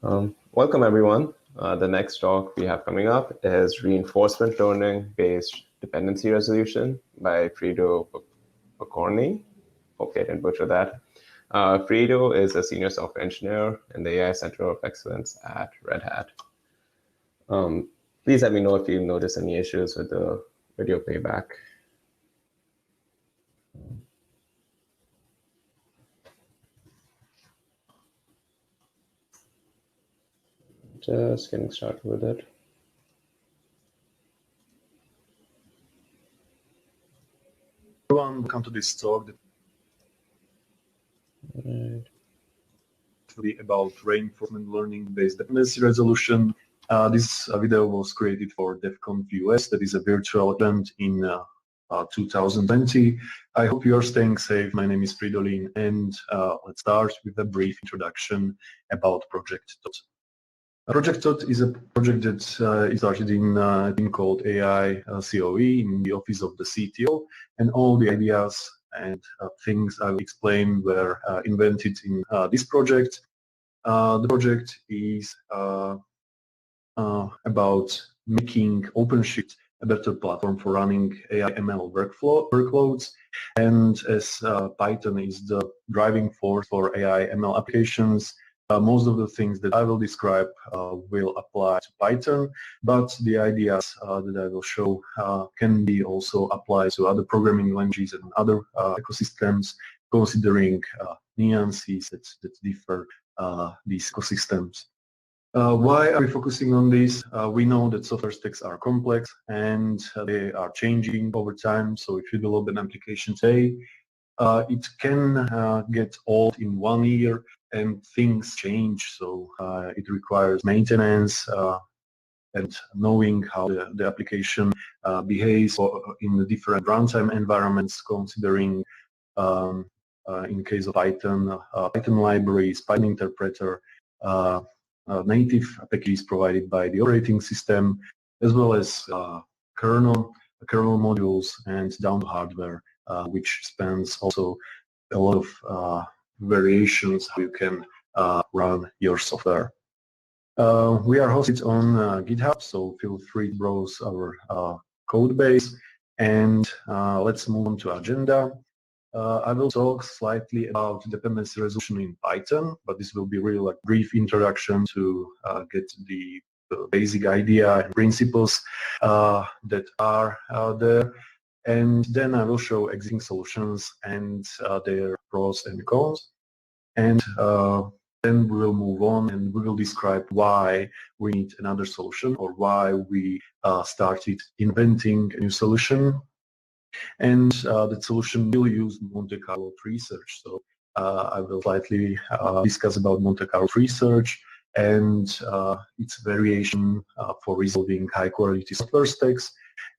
Welcome everyone. The next talk we have coming up is reinforcement learning-based dependency resolution by Fridolin Pokorny. Hope I didn't butcher that. Frido is a senior software engineer in the AI Center of Excellence at Red Hat. Please let me know if you notice any issues with the video playback. Just getting started with it. Everyone, welcome to this talk. Right. To be about reinforcement learning-based dependency resolution. This video was created for DEF CONF US, that is a virtual event in 2020. I hope you are staying safe. My name is Fridolin, and let's start with a brief introduction about Project Thoth. Project Thoth is a project that is started in a thing called AI COE in the office of the CTO, and all the ideas and things I will explain were invented in this project. The project is about making OpenShift a better platform for running AI ML workloads, and as Python is the driving force for AI ML applications, most of the things that I will describe will apply to Python, but the ideas that I will show can be also applied to other programming languages and other ecosystems, considering nuances that differ these ecosystems. Why are we focusing on this? We know that software stacks are complex and they are changing over time, so if you develop an application today, it can get old in 1 year and things change, so it requires maintenance and knowing how the application behaves in the different runtime environments, considering in case of Python, Python libraries, Python interpreter, native packages provided by the operating system, as well as kernel modules and down to hardware, which spans also a lot of variations how you can run your software. We are hosted on GitHub, so feel free to browse our code base, and let's move on to agenda. I will talk slightly about dependency resolution in Python, but this will be really like brief introduction to get the basic idea and principles that are there. And then I will show existing solutions and their pros and cons. And then we will move on and we will describe why we need another solution or why we started inventing a new solution. And that solution will use Monte Carlo Tree Search. So I will slightly discuss about Monte Carlo Tree Search and its variation for resolving high-quality software stacks.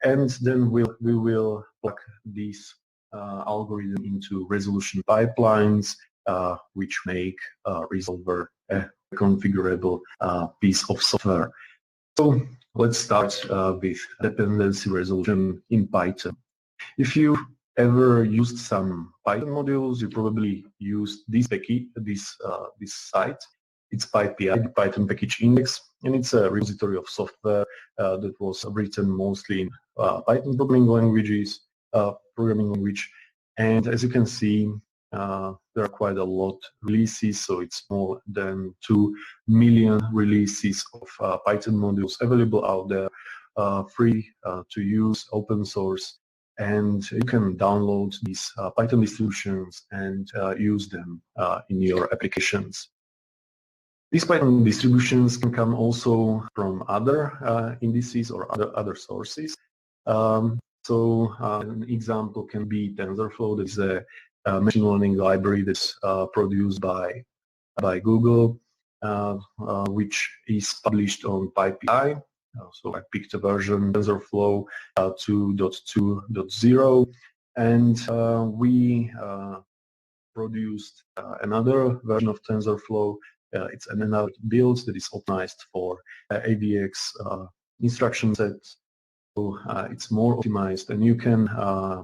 And then we will plug this algorithm into resolution pipelines, which make Resolver a configurable piece of software. So let's start with dependency resolution in Python. If you ever used some Python modules, you probably used this site. It's PyPI, Python Package Index, and it's a repository of software that was written mostly in Python programming language. And as you can see, there are quite a lot of releases, so it's more than 2 million releases of Python modules available out there, free to use, open source, and you can download these Python distributions and use them in your applications. These Python distributions can come also from other indices or other sources. So an example can be TensorFlow. That is a machine learning library that's produced by Google, which is published on PyPI. So I picked a version TensorFlow 2.2.0, and we produced another version of TensorFlow. It's another build that is optimized for AVX instruction sets, So it's more optimized, and you can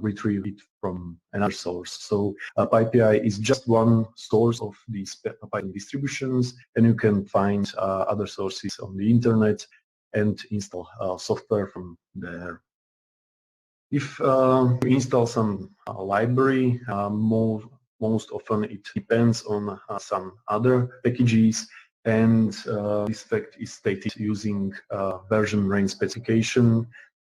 retrieve it from another source. So PyPI is just one source of these Python distributions, and you can find other sources on the internet and install software from there. If you install some library, most often it depends on some other packages, and this fact is stated using version range specification,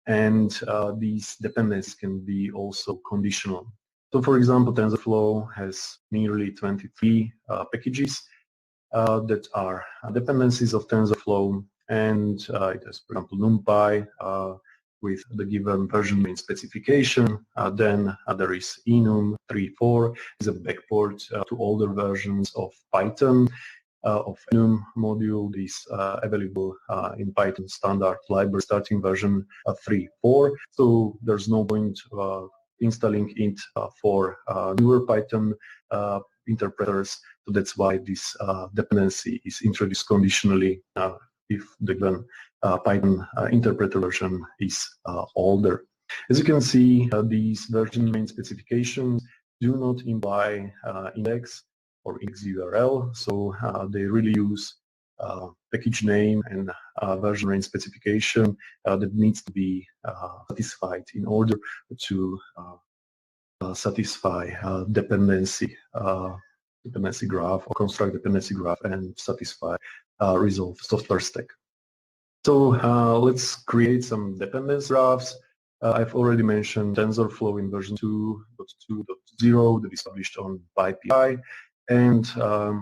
and these dependencies can be also conditional. So for example, TensorFlow has nearly 23 packages that are dependencies of TensorFlow, and it has, for example, NumPy with the given version range specification. Then there is enum 3.4 is a backport to older versions of Python. Of enum module is available in Python standard library starting version 3.4. So there's no point installing it for newer Python interpreters. So that's why this dependency is introduced conditionally if the given Python interpreter version is older. As you can see, these version range specifications do not imply index or index URL, so they really use package name and version range specification that needs to be satisfied in order to satisfy dependency graph or construct dependency graph and satisfy resolve software stack. So let's create some dependency graphs. I've already mentioned TensorFlow in version 2.2.0 that is published on PyPI, and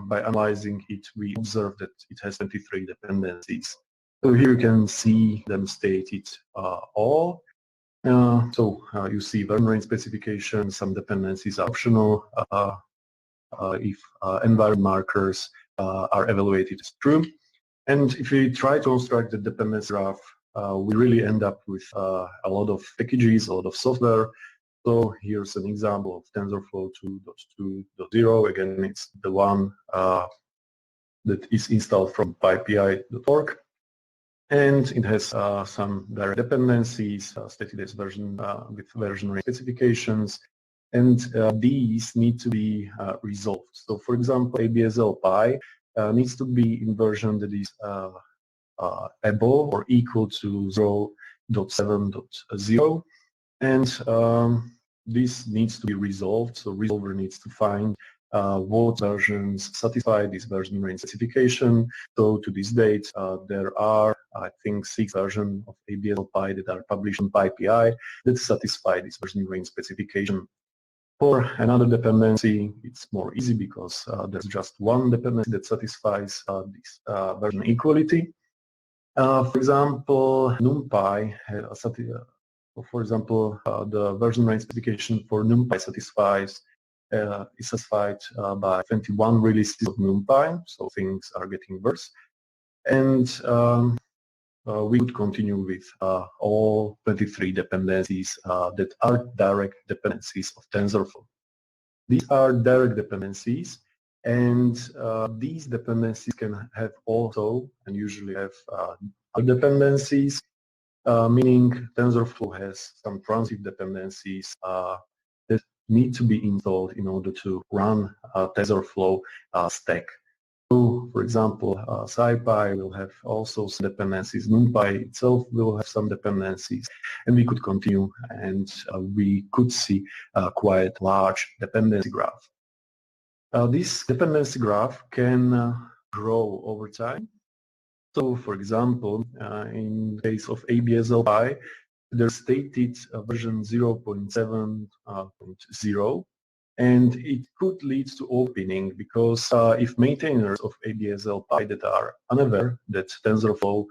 by analyzing it, we observe that it has 23 dependencies. So here you can see them stated all. You see version range specification, some dependencies are optional if environment markers are evaluated as true. And if we try to construct the dependency graph, we really end up with a lot of packages, a lot of software. So here's an example of TensorFlow 2.2.0. Again, it's the one that is installed from pypi.org. And it has some direct dependencies stated as version with version range specifications. And these need to be resolved. So for example, ABSLPy needs to be in version that is above or equal to 0.7.0, and this needs to be resolved. So resolver needs to find what versions satisfy this version range specification. So to this date, there are, I think, 6 versions of ABSLPy that are published on PyPI that satisfy this version range specification. For another dependency, it's more easy because there's just one dependency that satisfies this version equality. For example, NumPy, the version range specification for NumPy is satisfied by 21 releases of NumPy, so things are getting worse. And we could continue with all 23 dependencies that are direct dependencies of TensorFlow. These are direct dependencies, and these dependencies can have also, and usually have other dependencies, meaning TensorFlow has some transitive dependencies that need to be installed in order to run TensorFlow stack. So, for example, SciPy will have also some dependencies. NumPy itself will have some dependencies, and we could continue, and we could see quite large dependency graph. This dependency graph can grow over time. So, for example, in case of ABSLPy, there's stated version 0.7.0. And it could lead to opening because if maintainers of ABSLPy that are unaware that TensorFlow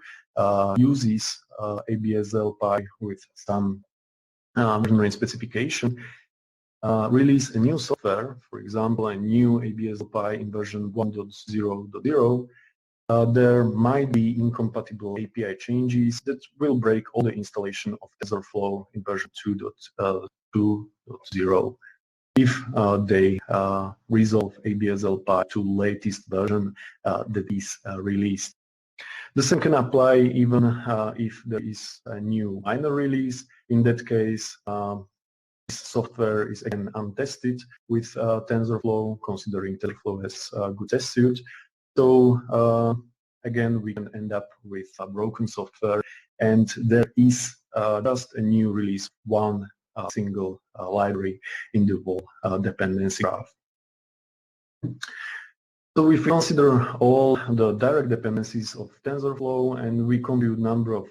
uses ABSLPy with some version range specification, release a new software, for example, a new ABSLPy in version 1.0.0, there might be incompatible API changes that will break all the installation of TensorFlow in version 2.2.0. if they resolve ABSLPy to latest version that is released. The same can apply even if there is a new minor release. In that case, this software is again untested with TensorFlow, considering TensorFlow has a good test suite. So again, we can end up with a broken software, and there is just a new release, one single library in the whole dependency graph. So if we consider all the direct dependencies of TensorFlow and we compute number of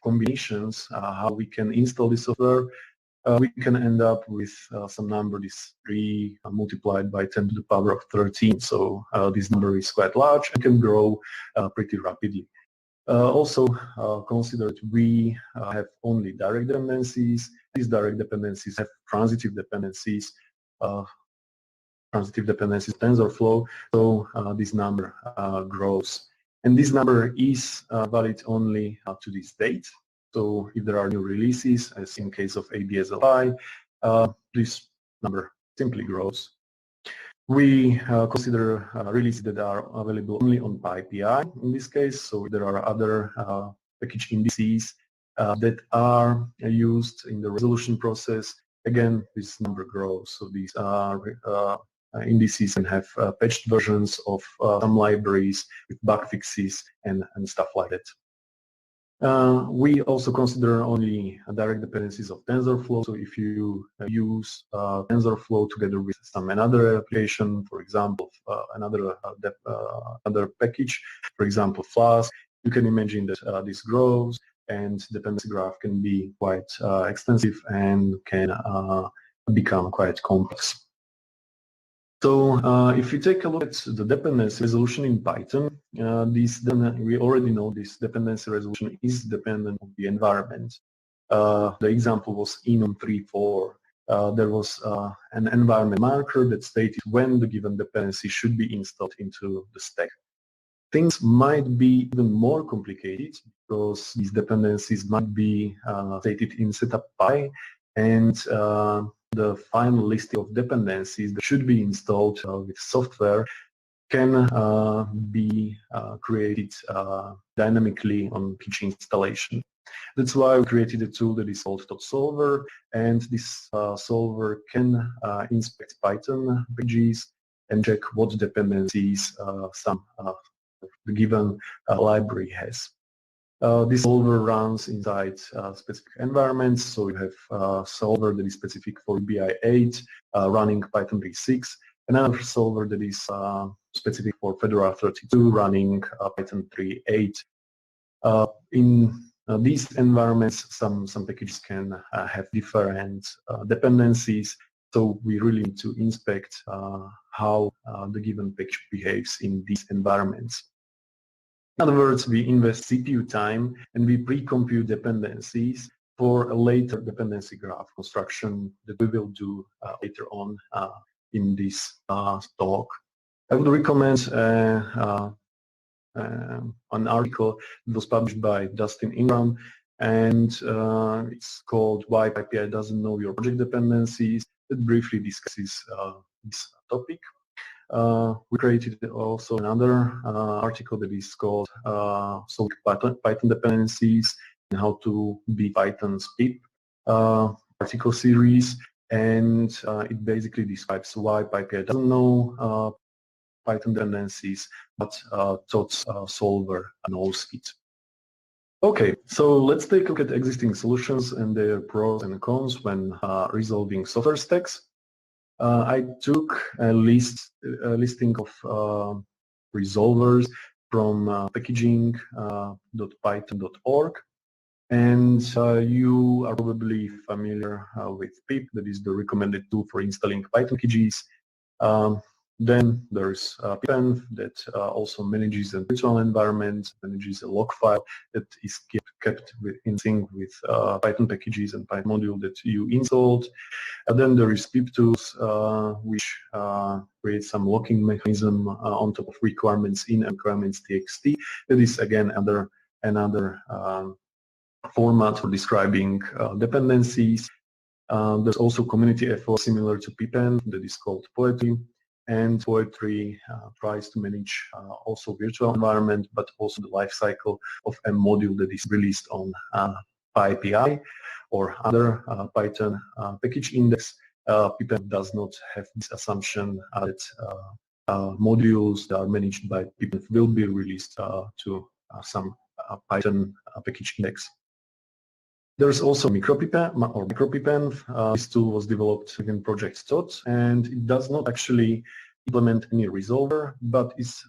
combinations, how we can install this software, we can end up with some number, this 3 multiplied by 10 to the power of 13. So this number is quite large and can grow pretty rapidly. Also consider that we have only direct dependencies. These direct dependencies have transitive dependencies. TensorFlow, so this number grows. And this number is valid only up to this date. So if there are new releases, as in case of ABSLI, this number simply grows. We consider releases that are available only on PyPI in this case. So there are other package indices that are used in the resolution process. Again, this number grows. So these are indices and have patched versions of some libraries with bug fixes and stuff like that. We also consider only direct dependencies of TensorFlow. So if you use TensorFlow together with some another application, for example, another package, for example, Flask, you can imagine that this grows, and dependency graph can be quite extensive and can become quite complex. So if we take a look at the dependency resolution in Python, we already know this dependency resolution is dependent on the environment. The example was enum 3.4. There was an environment marker that stated when the given dependency should be installed into the stack. Things might be even more complicated because these dependencies might be stated in setup.py, and the final list of dependencies that should be installed with software can be created dynamically on each installation. That's why we created a tool that is called Thoth solver, and this solver can inspect Python packages and check what dependencies the given library has. This solver runs inside specific environments, so you have a solver that is specific for BI8 running Python 3.6, another solver that is specific for Fedora 32 running Python 3.8. In these environments, some packages can have different dependencies, so we really need to inspect how the given package behaves in these environments. In other words, we invest CPU time and we pre-compute dependencies for a later dependency graph construction that we will do later on in this talk. I would recommend an article that was published by Dustin Ingram, and it's called Why PyPI Doesn't Know Your Project Dependencies. It briefly discusses this topic. We created also another article that is called Solving Python Dependencies and How to Be Python's PIP article series, and it basically describes why PyPI doesn't know Python dependencies, but Thoth solver knows it. Okay, so let's take a look at existing solutions and their pros and cons when resolving software stacks. I took a listing of resolvers from packaging.python.org, and you are probably familiar with pip, that is the recommended tool for installing Python packages. Then there's pipenv that also manages a virtual environment, manages a log file that is kept in sync with Python packages and Python module that you installed. And then there is piptools, which creates some locking mechanism on top of requirements in and requirements.txt. That is again another format for describing dependencies. There's also community effort similar to pipenv that is called Poetry. And Poetry tries to manage also virtual environment, but also the life cycle of a module that is released on PyPI or other Python package index. Pipem does not have this assumption that modules that are managed by Pipem will be released to some Python package index. There's also MicroPipen. This tool was developed in project Thoth, and it does not actually implement any resolver, but is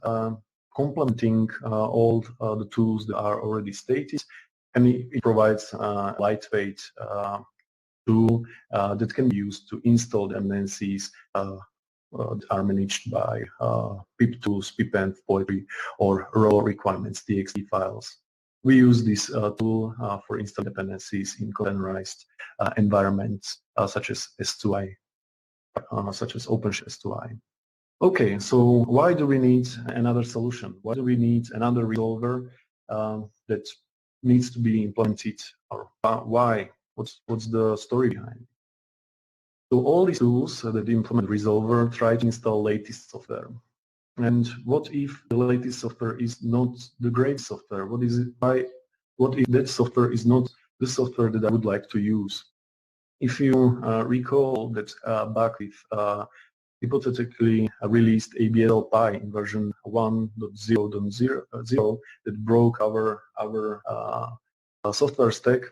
complementing all the tools that are already stated, and it provides a lightweight tool that can be used to install dependencies that are managed by pip tools, pipenv, Poetry, or raw requirements.txt files. We use this tool for installing dependencies in containerized environments such as S2I, such as OpenShift S2I. Okay, so why do we need another solution? Why do we need another resolver that needs to be implemented? Or why? What's the story behind it? So all these tools that implement resolver try to install latest software. And what if the latest software is not the great software? What is it? What if that software is not the software that I would like to use? If you recall that back with hypothetically released ABSLPy in version 1.0.0 that broke our software stack,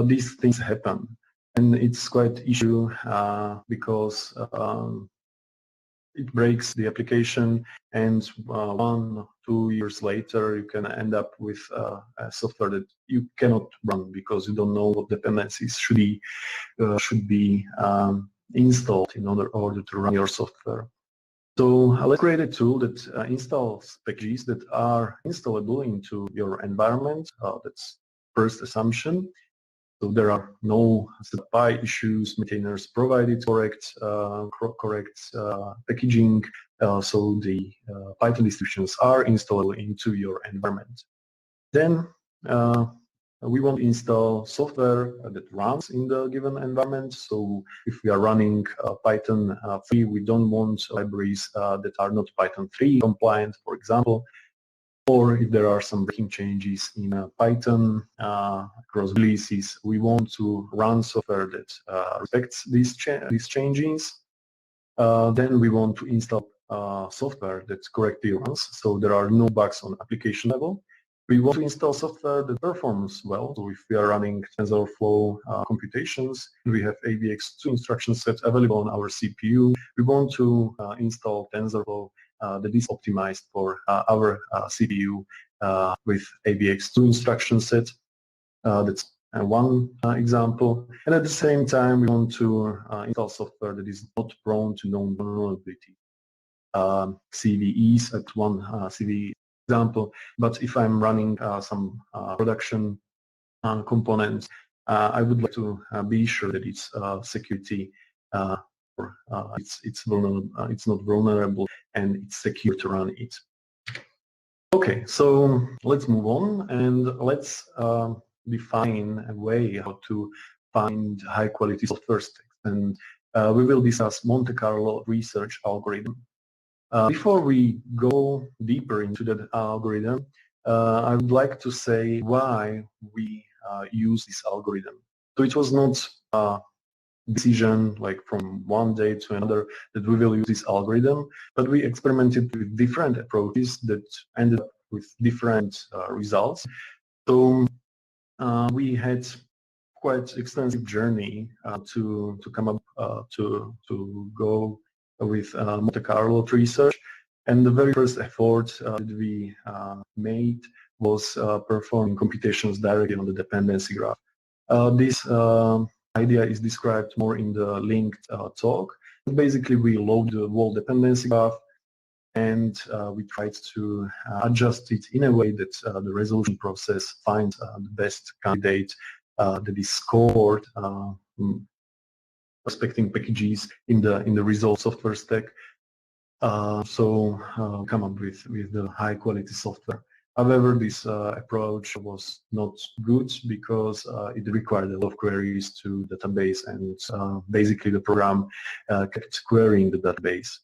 these things happen. And it's quite issue because it breaks the application, and 1 or 2 years later you can end up with a software that you cannot run because you don't know what dependencies should be installed in order to run your software. So let's create a tool that installs packages that are installable into your environment. That's first assumption. So there are no PI issues, maintainers provided correct packaging, so the Python distributions are installable into your environment. Then we want to install software that runs in the given environment. So if we are running Python 3, we don't want libraries that are not Python 3 compliant, for example. Or if there are some breaking changes in Python across releases, we want to run software that respects these changes. Then we want to install software that correctly runs, so there are no bugs on application level. We want to install software that performs well. So if we are running TensorFlow computations, we have AVX2 instruction set available on our CPU. We want to install TensorFlow that is optimized for our CPU with AVX2 instruction set. That's one example. And at the same time, we want to install software that is not prone to known vulnerability. CVEs at one CVE example. But if I'm running some production components, I would like to be sure that it's security it's not vulnerable and it's secure to run it. Okay, so let's move on and let's define a way how to find high quality software stacks, and we will discuss Monte Carlo Tree Search algorithm. Before we go deeper into that algorithm, I would like to say why we use this algorithm. So it was not decision like from one day to another that we will use this algorithm, but we experimented with different approaches that ended up with different results. So we had quite extensive journey to come up to go with Monte Carlo Tree Search, and the very first effort that we made was performing computations directly on the dependency graph. This idea is described more in the linked talk. Basically, we load the whole dependency graph and we tried to adjust it in a way that the resolution process finds the best candidate that is scored respecting packages in the result software stack. So come up with the high quality software. However, this approach was not good because it required a lot of queries to database, and basically the program kept querying the database.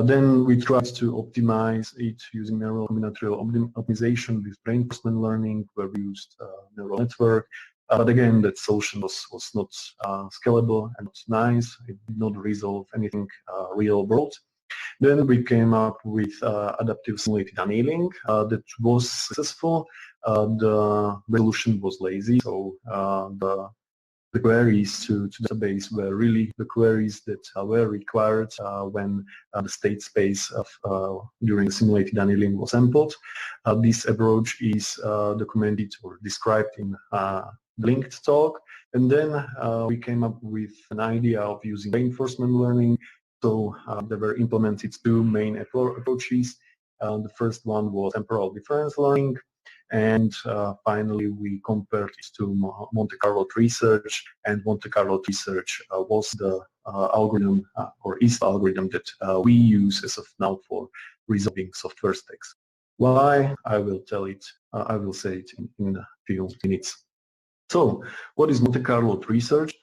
Then we tried to optimize it using neural combinatorial optimization with reinforcement learning, where we used neural network. But again, that solution was not scalable and not nice. It did not resolve anything real world. Then we came up with adaptive simulated annealing that was successful. The resolution was lazy, so the queries to the database were really the queries that were required when the state space of during simulated annealing was sampled. This approach is documented or described in the linked talk. And then we came up with an idea of using reinforcement learning. So there were implemented two main approaches. The first one was temporal difference learning. And finally, we compared it to Monte Carlo Tree Search, and Monte Carlo Tree Search was the algorithm, or is the algorithm that we use as of now for resolving software stacks. Why? I will tell it. I will say it in a few minutes. So, what is Monte Carlo Tree Search?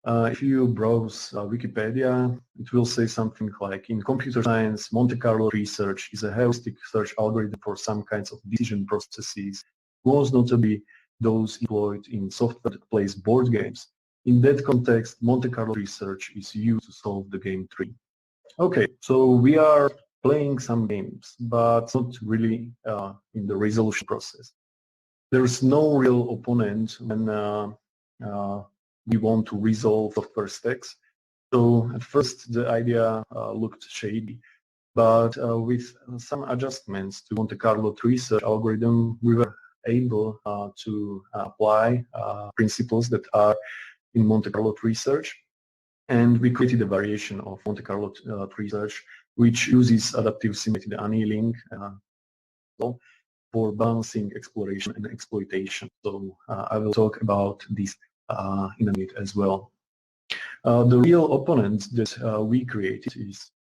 If you browse Wikipedia, it will say something like, in computer science, Monte Carlo Tree Search is a heuristic search algorithm for some kinds of decision processes, most notably those employed in software that plays board games. In that context, Monte Carlo Tree Search is used to solve the game tree. Okay, so we are playing some games, but not really in the resolution process. There is no real opponent when we want to resolve software stacks. So at first the idea looked shady, but with some adjustments to Monte Carlo Tree Search algorithm, we were able to apply principles that are in Monte Carlo Tree Search, and we created a variation of Monte Carlo Tree Search which uses adaptive simulated annealing for balancing exploration and exploitation. So I will talk about this in a minute as well. The real opponent that we created is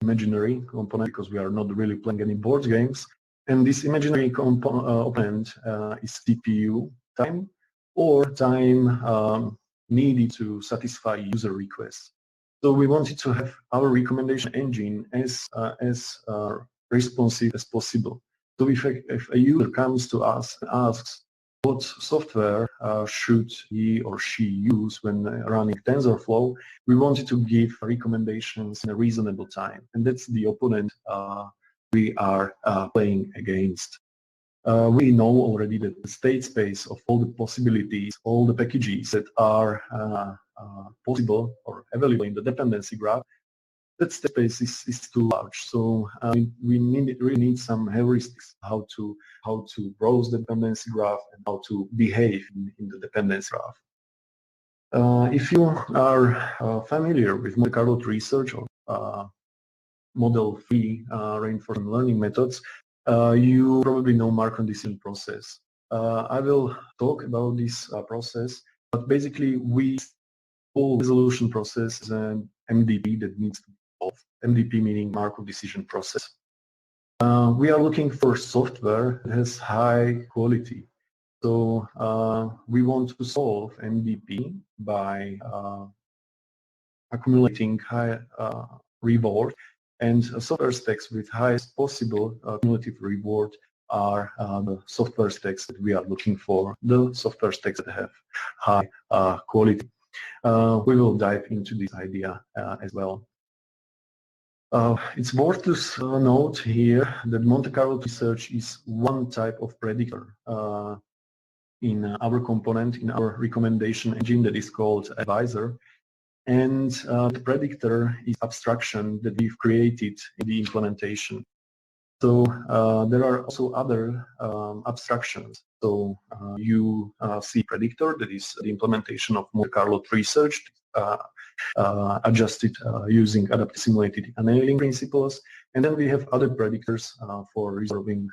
imaginary component, because we are not really playing any board games. And this imaginary opponent is CPU time, or time needed to satisfy user requests. So we wanted to have our recommendation engine as responsive as possible. So if a user comes to us and asks what software should he or she use when running TensorFlow, we wanted to give recommendations in a reasonable time. And that's the opponent we are playing against. We know already that the state space of all the possibilities, all the packages that are possible or available in the dependency graph, that space is too large. So we really need some heuristics how to browse the dependency graph and how to behave in the dependency graph. If you are familiar with Monte Carlo Tree Search or model-free reinforcement learning methods, you probably know Markov decision process. I will talk about this process, but basically we whole resolution process is an MDP that needs to be solved. MDP meaning Markov decision process. We are looking for software that has high quality. So we want to solve MDP by accumulating high reward, and software stacks with highest possible cumulative reward are the software stacks that we are looking for, the software stacks that have high quality. We will dive into this idea as well. It's worth to note here that Monte Carlo Tree Search is one type of predictor in our component, in our recommendation engine that is called advisor. And the predictor is abstraction that we've created in the implementation. So there are also other abstractions. So you see predictor, that is the implementation of Monte Carlo Tree Search, adjusted using adaptive simulated annealing principles. And then we have other predictors for resolving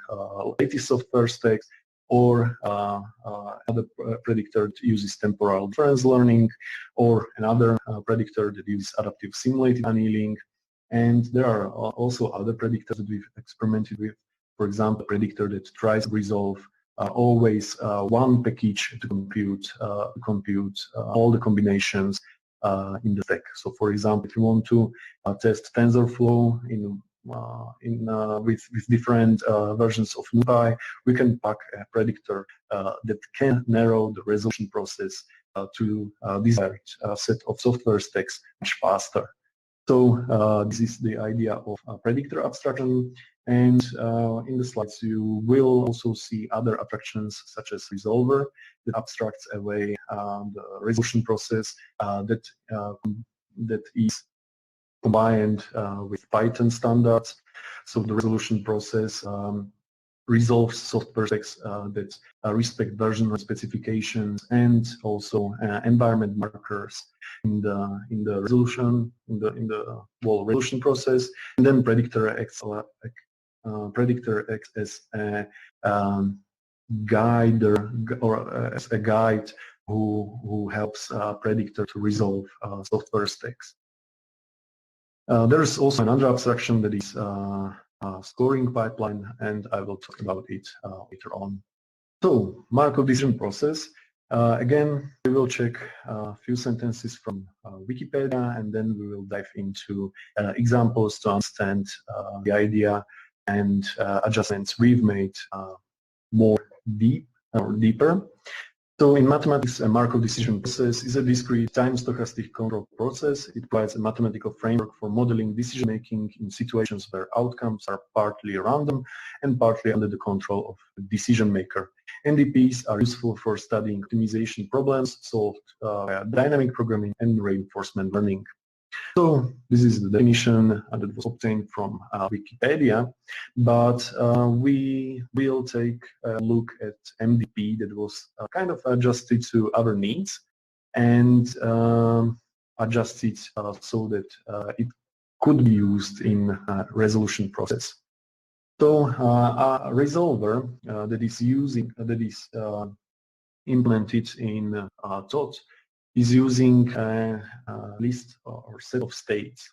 latest software stacks, or another predictor that uses temporal difference learning, or another predictor that uses adaptive simulated annealing. And there are also other predictors that we've experimented with. For example, a predictor that tries to resolve always one package to compute all the combinations in the stack. So, for example, if you want to test TensorFlow with different versions of NumPy, we can pack a predictor that can narrow the resolution process to desired set of software stacks much faster. So this is the idea of predictor abstraction, and in the slides you will also see other abstractions such as resolver that abstracts away the resolution process that is combined with Python standards. So the resolution process resolves software stacks that respect version specifications and also environment markers in the resolution resolution process. And then predictor acts as a guide who helps predictor to resolve software stacks. There is also another abstraction that is scoring pipeline, and I will talk about it later on. So, Markov decision process. Again, we will check a few sentences from Wikipedia, and then we will dive into examples to understand the idea and adjustments we've made deeper. So in mathematics, a Markov decision process is a discrete time-stochastic control process. It provides a mathematical framework for modeling decision-making in situations where outcomes are partly random and partly under the control of the decision maker. NDPs are useful for studying optimization problems solved via dynamic programming and reinforcement learning. So this is the definition that was obtained from Wikipedia, but we will take a look at MDP that was kind of adjusted to our needs and adjusted so that it could be used in resolution process. So a resolver that is implemented in Thoth is using a list or set of states.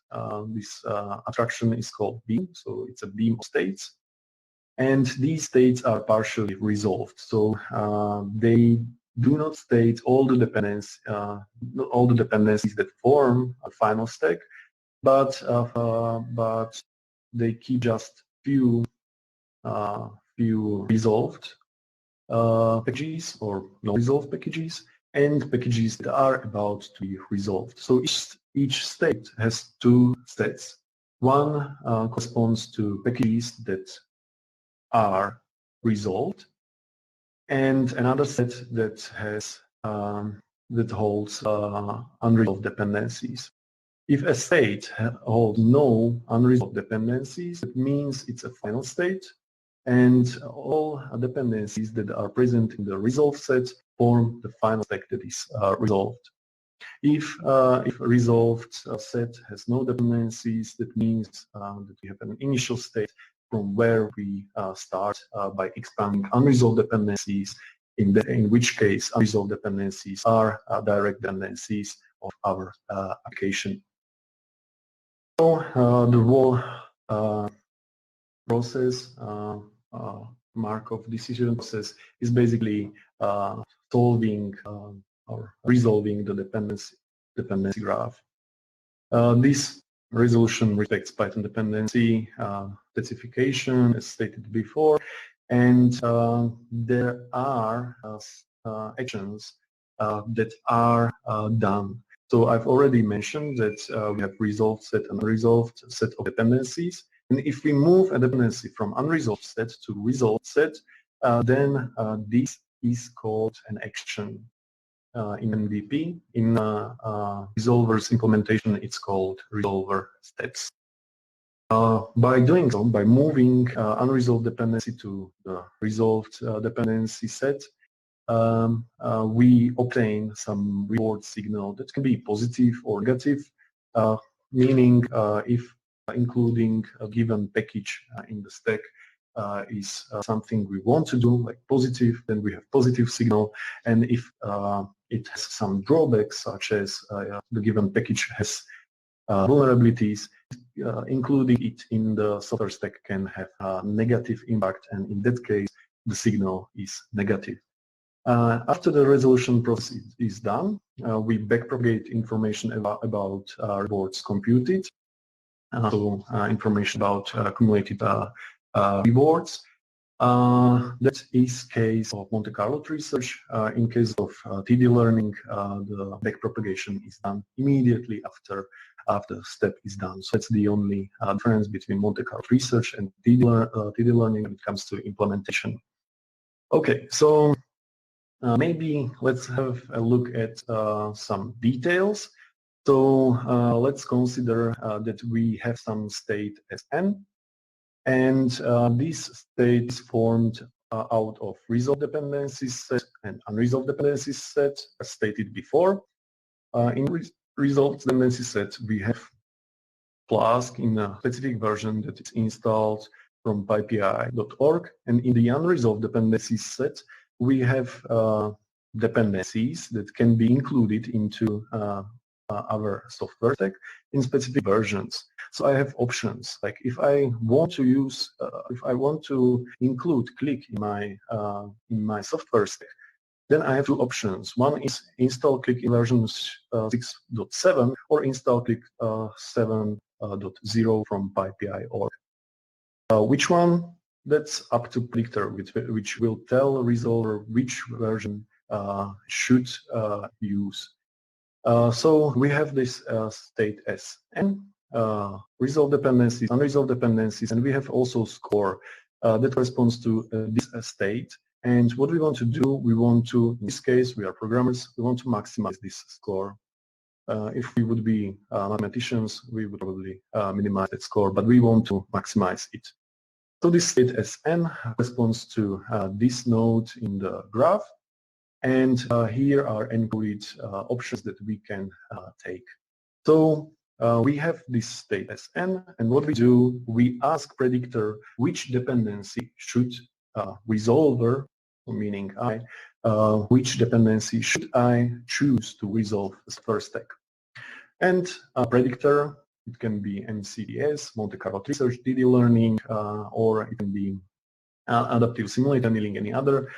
This abstraction is called beam, so it's a beam of states, and these states are partially resolved. So they do not state all the dependencies that form a final stack, but they keep just few resolved packages or non-resolved packages, and packages that are about to be resolved. So each state has two sets. One corresponds to packages that are resolved, and another set that has that holds unresolved dependencies. If a state holds no unresolved dependencies, it means it's a final state, and all dependencies that are present in the resolved set form the final stack that is resolved. If a resolved set has no dependencies, that means that we have an initial state from where we start by expanding unresolved dependencies, in which case unresolved dependencies are direct dependencies of our application. So the whole process, Markov decision process, is basically solving or resolving the dependency graph. This resolution respects Python dependency specification as stated before, and there are actions that are done. So I've already mentioned that we have resolved set and unresolved set of dependencies, and if we move a dependency from unresolved set to resolved set, then this is called an action. In MVP. In resolver's implementation, it's called resolver steps. By doing so, by moving unresolved dependency to the resolved dependency set, we obtain some reward signal that can be positive or negative, meaning if including a given package in the stack is something we want to do, like positive, then we have positive signal, and if it has some drawbacks, such as the given package has vulnerabilities, including it in the software stack can have a negative impact, and in that case, the signal is negative. After the resolution process is done, we backpropagate information about rewards computed, so information about accumulated rewards. That is case of Monte Carlo Tree Search. In case of TD learning, the backpropagation is done immediately after the step is done. So that's the only difference between Monte Carlo Tree Search and TD learning when it comes to implementation. Okay, so maybe let's have a look at some details. So let's consider that we have some state Sn, and this state is formed out of resolved dependencies set and unresolved dependencies set, as stated before. In resolved dependencies set, we have Flask in a specific version that is installed from PyPI.org, and in the unresolved dependencies set, we have dependencies that can be included into our software stack in specific versions. So I have options, like if I want to use, if I want to include click in my software stack, then I have two options. One is install click in version 6.7 or install click 7.0 from PyPI.org. Which one? That's up to predictor, which will tell resolver which version should use. So we have this state Sn, resolved dependencies, unresolved dependencies, and we have also score that corresponds to this state. And what we want to do, we want to, in this case, we are programmers, we want to maximize this score. If we would be mathematicians, we would probably minimize that score, but we want to maximize it. So this state Sn corresponds to this node in the graph, and here are encoded options that we can take. So we have this state Sn, and what we do, we ask predictor which dependency should resolver, meaning I, which dependency should I choose to resolve as first stack. And predictor, it can be MCDS, Monte Carlo Tree Search, TD learning, or it can be adaptive simulator annealing, any other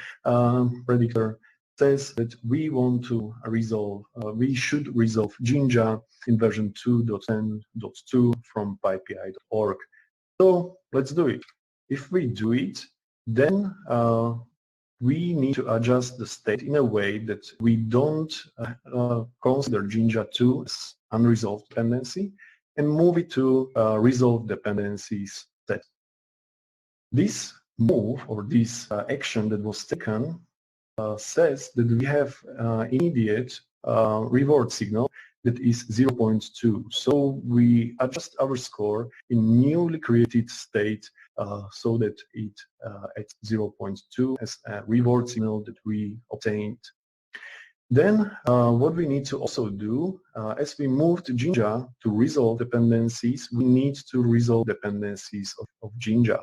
predictor, says that we want to resolve, we should resolve Jinja in version 2.10.2 from PyPI.org. So let's do it. If we do it, then we need to adjust the state in a way that we don't consider Jinja 2 as unresolved dependency and move it to resolved dependencies set. This move or this action that was taken says that we have immediate reward signal that is 0.2. So we adjust our score in newly created state so that it at 0.2 as a reward signal that we obtained. Then what we need to also do, as we move to Jinja to resolve dependencies, we need to resolve dependencies of Jinja.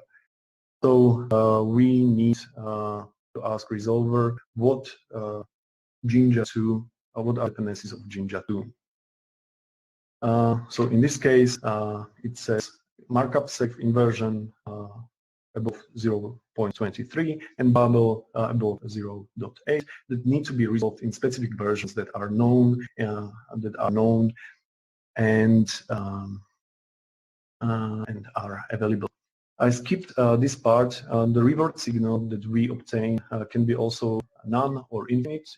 So we need to ask resolver what Jinja 2, what are dependencies of Jinja 2. So in this case, it says markup safe inversion above 0.23 and bubble above 0.8 that need to be resolved in specific versions that are known and are available. I skipped this part. The reward signal that we obtain can be also none or infinite.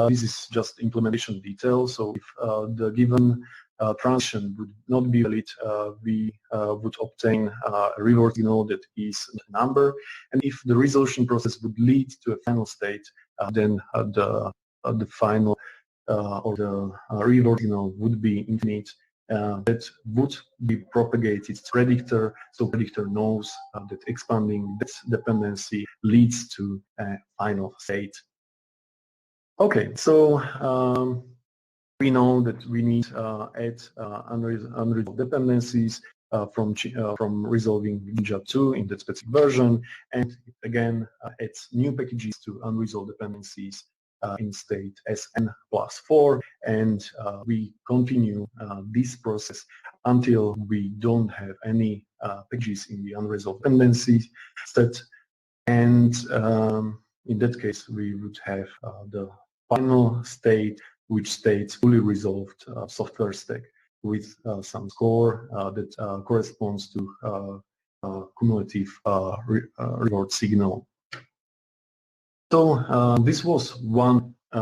This is just implementation detail. So if the given transition would not be valid, we would obtain a reward signal that is a number. And if the resolution process would lead to a final state, then the final or the reward signal would be infinite. That would be propagated to predictor, so predictor knows that expanding this dependency leads to a final state. Okay, so we know that we need add unresolved dependencies from resolving Jinja 2 in that specific version, and again adds new packages to unresolved dependencies in state Sn+4, and we continue this process until we don't have any packages in the unresolved dependencies set. And in that case, we would have the final state, which states fully resolved software stack with some score that corresponds to cumulative reward signal. So this was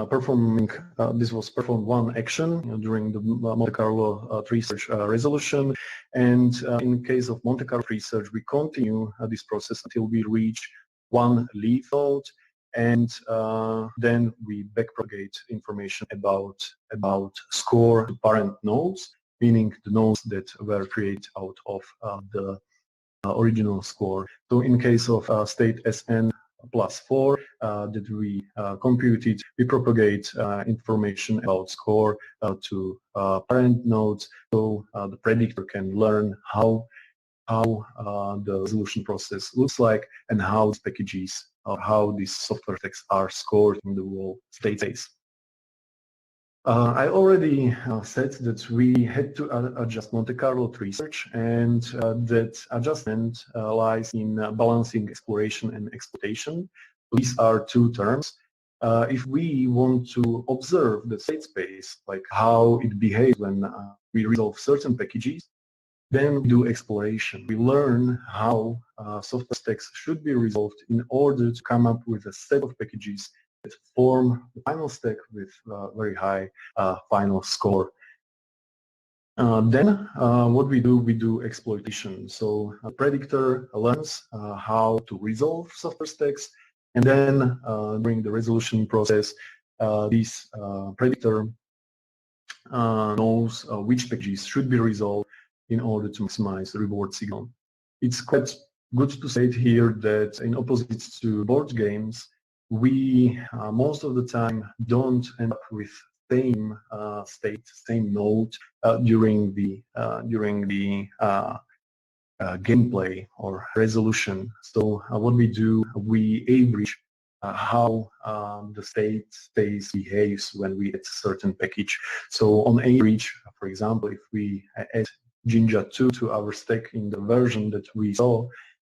performed one action during the Monte Carlo Tree Search resolution, and in case of Monte Carlo Tree Search, we continue this process until we reach one leaf node, and then we backpropagate information about score to parent nodes, meaning the nodes that were created out of the original score. So in case of state Sn plus 4 that we computed, we propagate information about score to parent nodes, so the predictor can learn how the resolution process looks like and how these packages or how these software stacks are scored in the whole state space. I already said that we had to adjust Monte Carlo Tree Search, and that adjustment lies in balancing exploration and exploitation. These are two terms. If we want to observe the state space, like how it behaves when we resolve certain packages, then we do exploration. We learn how software stacks should be resolved in order to come up with a set of packages that form the final stack with very high final score. Then what we do exploitation. So a predictor learns how to resolve software stacks, and then during the resolution process, this predictor knows which packages should be resolved in order to maximize the reward signal. It's quite good to state here that in opposite to board games, we most of the time don't end up with same state, same node during the gameplay or resolution. So what we do, we average how the state space behaves when we add a certain package. So on average, for example, if we add Jinja 2 to our stack in the version that we saw,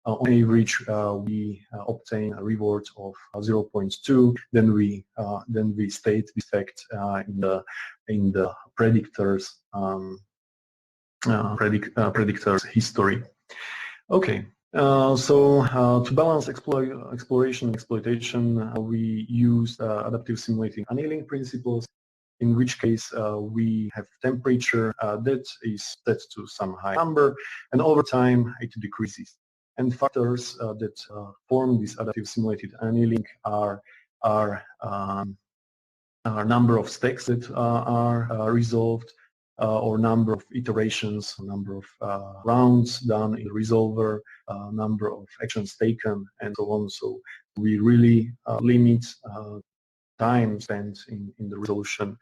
on average we obtain a reward of 0.2. Then we state this fact in the predictor's predictor's history. Okay. So to balance exploration and exploitation, we use adaptive simulating annealing principles, in which case we have temperature that is set to some high number, and over time it decreases. And factors that form this adaptive simulated annealing are number of stacks that are resolved, or number of iterations, number of rounds done in the resolver, number of actions taken, and so on. So we really limit time spent in the resolution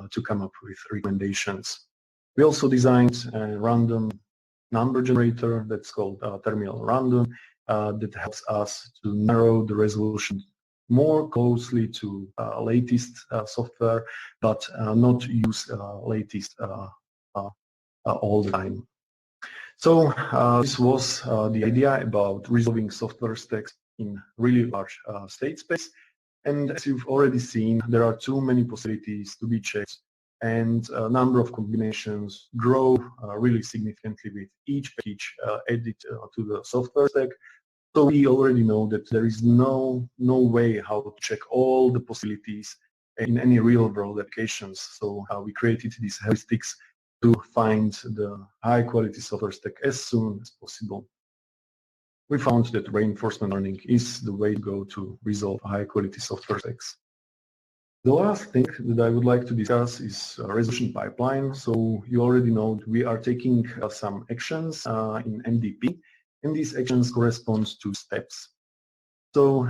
to come up with recommendations. We also designed a random number generator that's called terminal random that helps us to narrow the resolution more closely to latest software, but not use latest all the time. So this was the idea about resolving software stacks in really large state space. And as you've already seen, there are too many possibilities to be checked, and a number of combinations grow really significantly with each package added to the software stack. So we already know that there is no way how to check all the possibilities in any real-world applications. So we created these heuristics to find the high-quality software stack as soon as possible. We found that reinforcement learning is the way to go to resolve high-quality software stacks. The last thing that I would like to discuss is resolution pipeline. So you already know that we are taking some actions in MDP, and these actions correspond to steps. So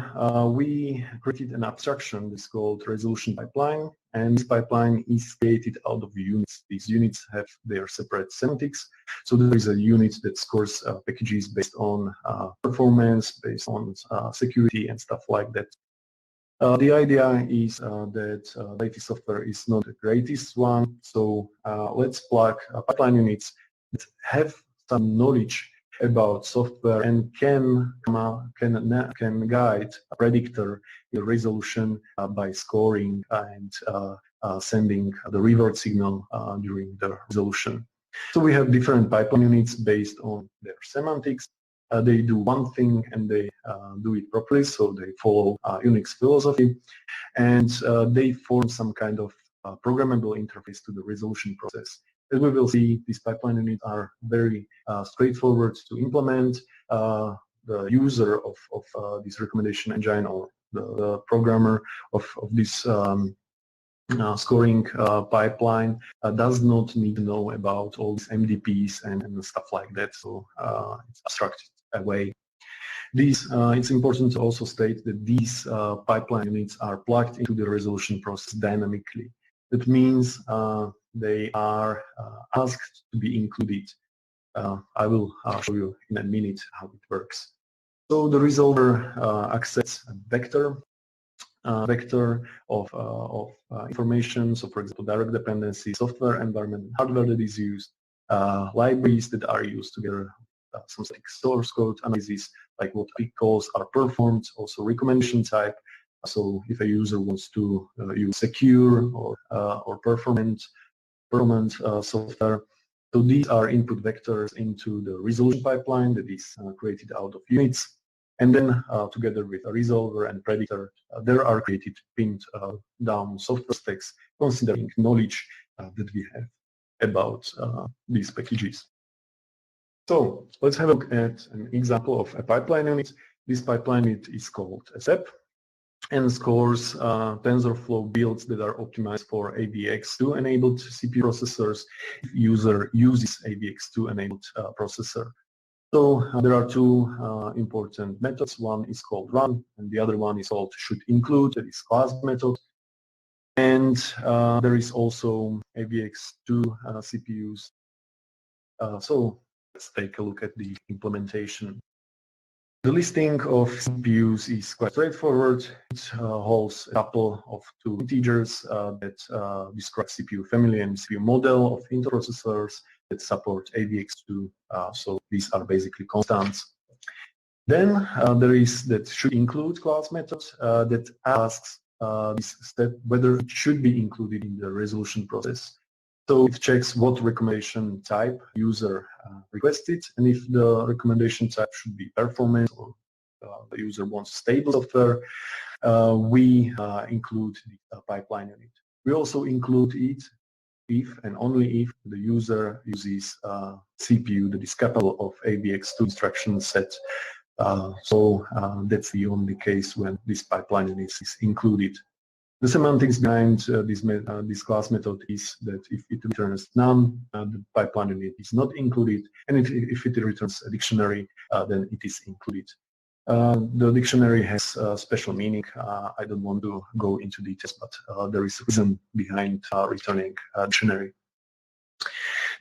we created an abstraction that's called resolution pipeline, and this pipeline is created out of units. These units have their separate semantics. So there is a unit that scores packages based on performance, based on security and stuff like that. The idea is that latest software is not the greatest one, so let's plug pipeline units that have some knowledge about software and can guide a predictor in resolution by scoring and sending the reward signal during the resolution. So we have different pipeline units based on their semantics. They do one thing and they do it properly, so they follow Unix philosophy, and they form some kind of programmable interface to the resolution process. As we will see, these pipeline units are very straightforward to implement. The user of this recommendation engine or the programmer of this scoring pipeline does not need to know about all these MDPs and stuff like that, so it's abstracted away. It's important to also state that these pipeline units are plugged into the resolution process dynamically. That means they are asked to be included. I will show you in a minute how it works. So the resolver accepts a vector of information. So, for example, direct dependency, software environment, hardware that is used, libraries that are used together, some static source code analysis, like what it calls are performed, also recommendation type. So if a user wants to use secure or performant software, so these are input vectors into the resolution pipeline that is created out of units. And then together with a resolver and predictor, there are created pinned down software stacks considering knowledge that we have about these packages. So let's have a look at an example of a pipeline unit. This pipeline unit is called SEP and scores TensorFlow builds that are optimized for AVX2 enabled CPU processors if user uses AVX2 enabled processor. So there are two important methods. One is called run and the other one is called should include, that is class method. And there is also AVX2 CPUs. So let's take a look at the implementation. The listing of CPUs is quite straightforward. It holds a couple of two integers that describe CPU family and CPU model of Intel processors that support AVX2. So these are basically constants. Then there is that should include class method that asks this step whether it should be included in the resolution process. So it checks what recommendation type user requested, and if the recommendation type should be performance or the user wants stable software, we include the pipeline unit. We also include it if and only if the user uses CPU that is capable of AVX2 instruction set. So that's the only case when this pipeline unit is included. The semantics behind this class method is that if it returns none, the pipeline unit is not included, and if it returns a dictionary, then it is included. The dictionary has special meaning. I don't want to go into details, but there is a reason behind returning a dictionary.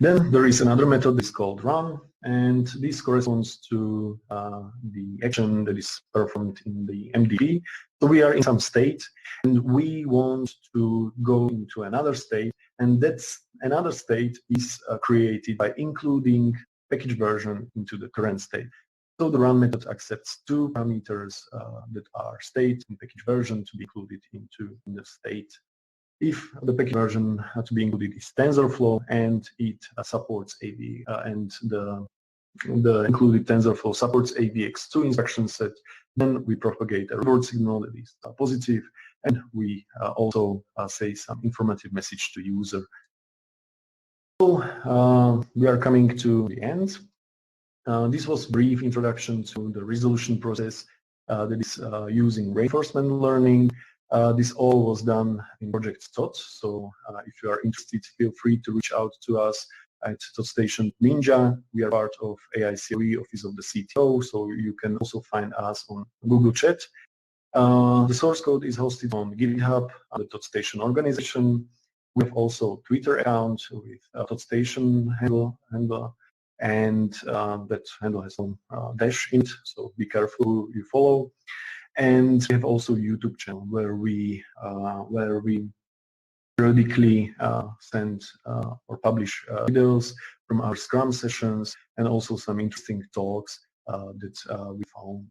Then there is another method that's called run, and this corresponds to the action that is performed in the MDP. So we are in some state, and we want to go into another state, and that's another state is created by including package version into the current state. So the run method accepts two parameters that are state and package version to be included into the state. If the package version to be included is TensorFlow and it supports AV and the included TensorFlow supports AVX2 instruction set, then we propagate a reward signal that is positive, and we also say some informative message to user. So we are coming to the end. This was a brief introduction to the resolution process that is using reinforcement learning. This all was done in Project Thoth, so if you are interested, feel free to reach out to us at ThothStation Ninja. We are part of AICOE, Office of the CTO, so you can also find us on Google Chat. The source code is hosted on GitHub, the ThothStation organization. We have also a Twitter account with ThothStation handle, and that handle has some dash in it, so be careful who you follow. And we have also a YouTube channel where we periodically send or publish videos from our Scrum sessions and also some interesting talks that we found.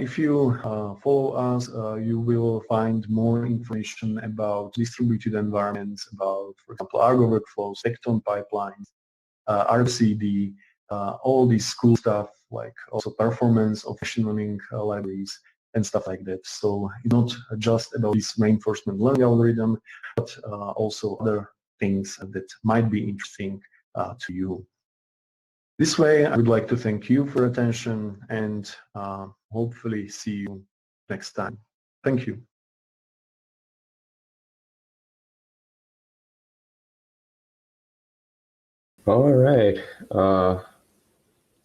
If you follow us, you will find more information about distributed environments, about, for example, Argo workflows, Tekton pipelines, RFCD, all this cool stuff, like also performance of machine learning libraries and stuff like that. So it's not just about this reinforcement learning algorithm, but also other things that might be interesting to you. This way, I would like to thank you for your attention and hopefully see you next time. Thank you. All right.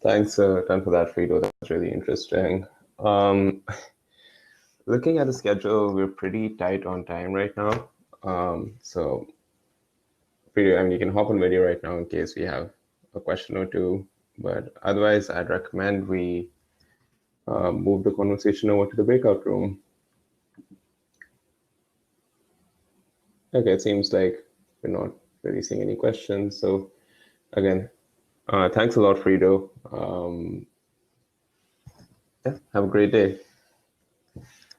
Thanks a ton for that, Frido. That's really interesting. Looking at the schedule, we're pretty tight on time right now. So, Frido, I mean, you can hop on video right now in case we have a question or two. But otherwise, I'd recommend we move the conversation over to the breakout room. Okay, it seems like we're not really seeing any questions. So again, thanks a lot, Frido. Yeah, have a great day.